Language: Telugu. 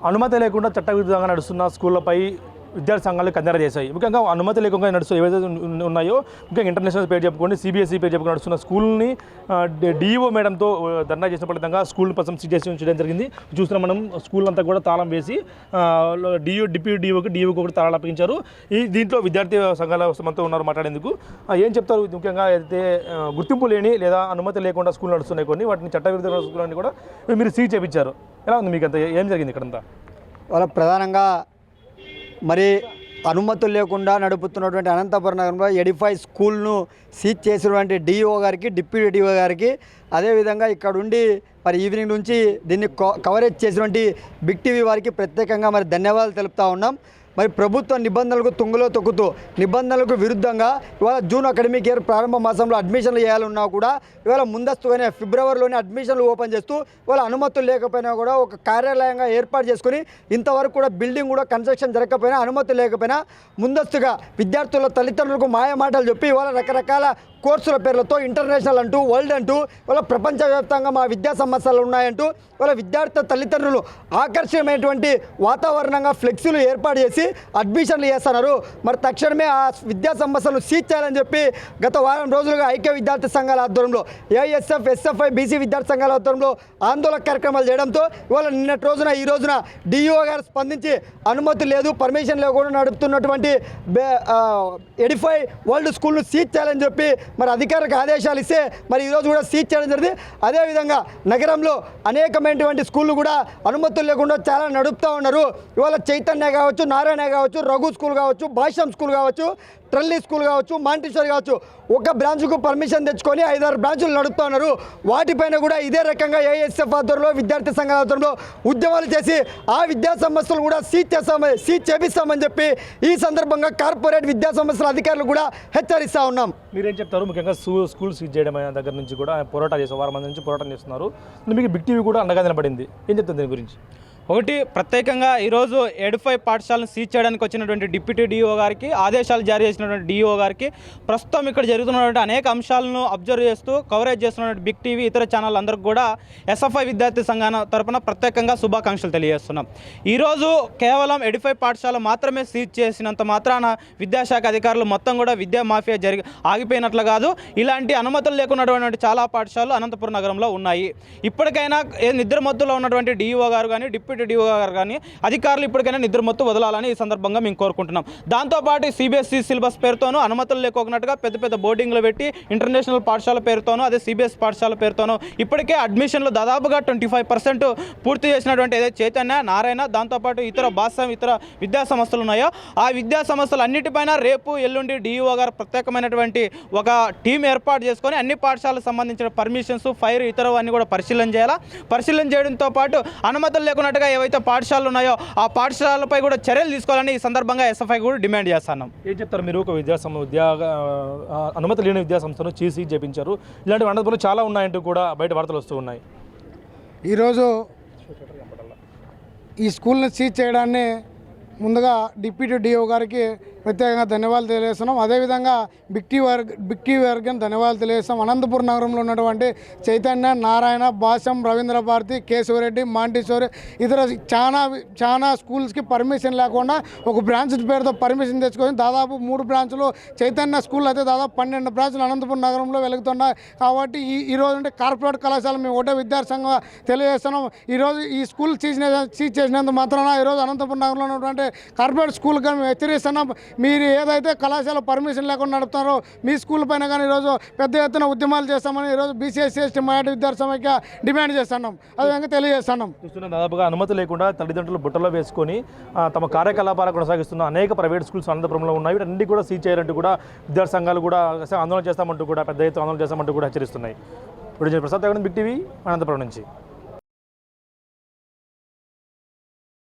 అనుమతి లేకుండా చట్టవిరుద్ధంగా నడుస్తున్న స్కూళ్లపై విద్యార్థి సంఘాలు కన్నెర చేశాయి. ముఖ్యంగా అనుమతి లేకుండా నడుస్తూ ఏవైతే ఉన్నాయో, ముఖ్యంగా ఇంటర్నేషనల్ పేరు చెప్పుకోండి, సిబిఎస్ఈ పేరు చెప్పుకొని నడుస్తున్న స్కూల్ని డిఈఓ మేడంతో ధర్నా చేసిన ఫలితంగా స్కూల్ కోసం సీజ్ చేసి ఉంచడం జరిగింది. చూస్తున్నాం మనం, స్కూల్ అంతా కూడా తాళం వేసి డిప్యూటీ డిఓకి కూడా తాళాలు అప్పగించారు. దీంట్లో విద్యార్థి సంఘాల మనతో ఉన్నారు మాట్లాడేందుకు. ఏం చెప్తారు? ముఖ్యంగా అయితే గుర్తింపు లేని లేదా అనుమతి లేకుండా స్కూల్ నడుస్తున్నాయి కొన్ని, వాటిని చట్టవిరుద్ధ స్కూళ్ళని కూడా మీరు సీజ్ చేయించారు. ఎలా ఉంది మీకు? అంతా ఏం జరిగింది ఇక్కడంతా? వాళ్ళ ప్రధానంగా మరి అనుమతులు లేకుండా నడుపుతున్నటువంటి అనంతపురం నగరంలో ఎడిఫై స్కూల్ను సీజ్ చేసినటువంటి డిఓ గారికి, డిప్యూటీ డిఓ గారికి, అదేవిధంగా ఇక్కడ ఉండి మరి ఈవినింగ్ నుంచి దీన్ని కవరేజ్ చేసినటువంటి బిగ్ టీవీ వారికి ప్రత్యేకంగా మరి ధన్యవాదాలు తెలుపుతా ఉన్నాం. మరి ప్రభుత్వ నిబంధనలకు తుంగలో తొక్కుతూ నిబంధనలకు విరుద్ధంగా ఇవాళ జూన్ అకాడమిక్ ఇయర్ ప్రారంభ మాసంలో అడ్మిషన్లు చేయాలన్నా కూడా ఇవాళ ముందస్తుగానే ఫిబ్రవరిలోనే అడ్మిషన్లు ఓపెన్ చేస్తూ ఇవాళ అనుమతులు లేకపోయినా కూడా ఒక కార్యాలయంగా ఏర్పాటు చేసుకుని ఇంతవరకు కూడా బిల్డింగ్ కూడా కన్స్ట్రక్షన్ జరగకపోయినా, అనుమతులు లేకపోయినా ముందస్తుగా విద్యార్థుల తల్లిదండ్రులకు మాయమాటలు చెప్పి ఇవాళ రకరకాల కోర్సుల పేర్లతో ఇంటర్నేషనల్ అంటూ, వరల్డ్ అంటూ, ఇవాళ ప్రపంచవ్యాప్తంగా మా విద్యా సంస్థలు ఉన్నాయంటూ ఇవాళ విద్యార్థుల తల్లిదండ్రులు ఆకర్షణీయమైనటువంటి వాతావరణంగా ఫ్లెక్సీలు ఏర్పాటు చేసి అడ్మిషన్లు చేస్తున్నారు. మరి తక్షణమే ఆ విద్యా సంస్థలను సీజ్ చేయాలని చెప్పి గత వారం రోజులుగా ఐక్య విద్యార్థి సంఘాల ఆధ్వర్యంలో ఏఎస్ఎఫ్, ఎస్ఎఫ్ఐ, బీసీ విద్యార్థి సంఘాల ఆధ్వర్యంలో ఆందోళన కార్యక్రమాలు చేయడంతో ఇవాళ నిన్నటి రోజున ఈ రోజున డిఈఓ గారు స్పందించి అనుమతి లేదు, పర్మిషన్ లేకుండా నడుపుతున్నటువంటి ఎడిఫై వరల్డ్ స్కూల్ను సీజ్ చేయాలని చెప్పి మరి అధికారిక ఆదేశాలు ఇస్తే మరి ఈరోజు కూడా సీజ్ చేయడం జరిగింది. అదేవిధంగా నగరంలో అనేకమైనటువంటి స్కూళ్ళు కూడా అనుమతులు లేకుండా చాలా నడుపుతూ ఉన్నారు. ఇవాళ చైతన్య కావచ్చు, నారాయణ కావచ్చు, రఘు స్కూల్ కావచ్చు, భాష్యం స్కూల్ కావచ్చు, ట్రల్లీ స్కూల్ కావచ్చు, మాంటిసోరీ కావచ్చు, ఒక బ్రాంచ్కు పర్మిషన్ తెచ్చుకొని 5-6 బ్రాంచులు నడుపుతూ ఉన్నారు. వాటిపైన కూడా ఇదే రకంగా ఏఎస్ఎఫ్ ఆధ్వర్యంలో, విద్యార్థి సంఘాల ఆధ్వర్యంలో ఉద్యమాలు చేసి ఆ విద్యా సంస్థలు కూడా సీజ్ చేపిస్తామని చెప్పి ఈ సందర్భంగా కార్పొరేట్ విద్యా సంస్థల అధికారులు కూడా హెచ్చరిస్తూ ఉన్నాం. మీరేం చెప్తారు? ముఖ్యంగా స్కూల్ సీజ్ చేయడం దగ్గర నుంచి కూడా పోరాటం చేస్తారు, వారం మంది నుంచి పోరాటం చేస్తున్నారు. మీకు బిగ్ టీవీ కూడా అండగా నిలబడింది. ఏం చెప్తారు దీని గురించి? ఒకటి, ప్రత్యేకంగా ఈరోజు ఎడిఫై పాఠశాలను సీజ్ చేయడానికి వచ్చినటువంటి డిప్యూటీ డిఓ గారికి, ఆదేశాలు జారీ చేసినటువంటి డిఓ గారికి, ప్రస్తుతం ఇక్కడ జరుగుతున్నటువంటి అనేక అంశాలను అబ్జర్వ్ చేస్తూ కవరేజ్ చేస్తున్నటువంటి బిగ్ టీవీ ఇతర ఛానల్ అందరికీ కూడా ఎస్ఎఫ్ఐ విద్యార్థి సంఘాల తరపున ప్రత్యేకంగా శుభాకాంక్షలు తెలియజేస్తున్నాం. ఈరోజు కేవలం ఎడిఫై పాఠశాల మాత్రమే సీజ్ చేసినంత మాత్రాన విద్యాశాఖ అధికారులు మొత్తం కూడా విద్యా మాఫియా ఆగిపోయినట్లు కాదు. ఇలాంటి అనుమతులు లేకున్నటువంటి చాలా పాఠశాలలు అనంతపురం నగరంలో ఉన్నాయి. ఇప్పటికైనా నిద్రమత్తులో ఉన్నటువంటి డిఓ గారు కానీ, డిప్యూటీ డిఓ గారు కానీ అధికారులు ఇప్పటికైనా నిద్రమత్తు వదలాలని ఈ సందర్భంగా మేము కోరుకుంటున్నాం. దాంతోపాటు సిబిఎస్ఈ సిలబస్ పేరుతోనూ అనుమతులు లేకోకున్నట్టుగా పెద్ద పెద్ద బోర్డింగ్లు పెట్టి ఇంటర్నేషనల్ పాఠశాల పేరుతోనూ, అదే సిబిఎస్ పాఠశాల పేరుతోనూ ఇప్పటికే అడ్మిషన్లు దాదాపుగా 25% పూర్తి చేసినటువంటి ఏదైతే చైతన్య, నారాయణ, దాంతోపాటు ఇతర ఇతర విద్యా సంస్థలు ఉన్నాయో ఆ విద్యా సంస్థలు అన్నిటిపైన రేపు ఎల్లుండి డిఈఓ గారు ప్రత్యేకమైనటువంటి ఒక టీం ఏర్పాటు చేసుకొని అన్ని పాఠశాలకు సంబంధించిన పర్మిషన్స్, ఫైర్, ఇతరవన్నీ కూడా పరిశీలన చేయాలా. పరిశీలన చేయడంతో పాటు అనుమతులు లేకున్నట్టుగా ఏవైతే పాఠశాలలు ఉన్నాయో ఆ పాఠశాలపై కూడా చర్యలు తీసుకోవాలని ఈ సందర్భంగా ఎస్ఎఫ్ఐ కూడా డిమాండ్ చేస్తున్నాం. ఏం చెప్తారు మీరు? ఒక అనుమతి లేని విద్యా సంస్థను సీజ్ చేయించారు. ఇలాంటి అనంతపురం చాలా ఉన్నాయంటూ కూడా బయట వార్తలు వస్తూ ఉన్నాయి. ఈరోజు ఈ స్కూల్ని సీజ్ చేయడాన్ని ముందుగా డిప్యూటీ డిఓ గారికి ప్రత్యేకంగా ధన్యవాదాలు తెలియజేస్తున్నాం. అదేవిధంగా బిగ్ టీవీ వర్గం ధన్యవాదాలు తెలియజేస్తాం. అనంతపురం నగరంలో ఉన్నటువంటి చైతన్య, నారాయణ, భాష్యం, రవీంద్ర భారతి, కేశవరెడ్డి, మాంటిసోరీ ఇతర చాలా స్కూల్స్కి పర్మిషన్ లేకుండా ఒక బ్రాంచ్ పేరుతో పర్మిషన్ తెచ్చుకొని దాదాపు 3 బ్రాంచులు, చైతన్య స్కూల్ అయితే దాదాపు 12 బ్రాంచులు అనంతపురం నగరంలో వెలుగుతున్నాయి. కాబట్టి ఈరోజు అంటే కార్పొరేట్ కళాశాల మేము ఒకటే విద్యార్థి సంఘం తెలియజేస్తున్నాం. ఈరోజు ఈ స్కూల్ సీజ్ చేసినందుకు మాత్రాన ఈరోజు అనంతపురం నగరంలో ఉన్నటువంటి కార్పొరేట్ స్కూల్ కానీ మేము హెచ్చరిస్తున్నాం. మీరు ఏదైతే కళాశాల పర్మిషన్ లేకుండా నడుపుతారో మీ స్కూల్ పైన కానీ ఈరోజు పెద్ద ఎత్తున ఉద్యమాలు చేస్తామని ఈరోజు బీసీఎస్సీ ఎస్టీ మైనారిటీ విద్యార్థి సమైక్య డిమాండ్ చేస్తున్నాం. అదేవిధంగా తెలియజేస్తున్నాం. చూస్తున్న దాదాపుగా అనుమతి లేకుండా తల్లిదండ్రులు బుట్టలో వేసుకొని తమ కార్యకలాపాలు కొనసాగిస్తున్న అనేక ప్రైవేట్ స్కూల్స్ అనంతపురంలో ఉన్నాయి. వీటన్ని కూడా సీజ్ చేయాలంటూ కూడా విద్యార్థి సంఘాలు కూడా ఆందోళన చేస్తామంటూ కూడా పెద్ద ఎత్తున ఆందోళన చేస్తామంటూ కూడా హెచ్చరిస్తున్నాయి. ఇప్పుడు ప్రసాద్ బిగ్ టీవీ అనంతపురం నుంచి.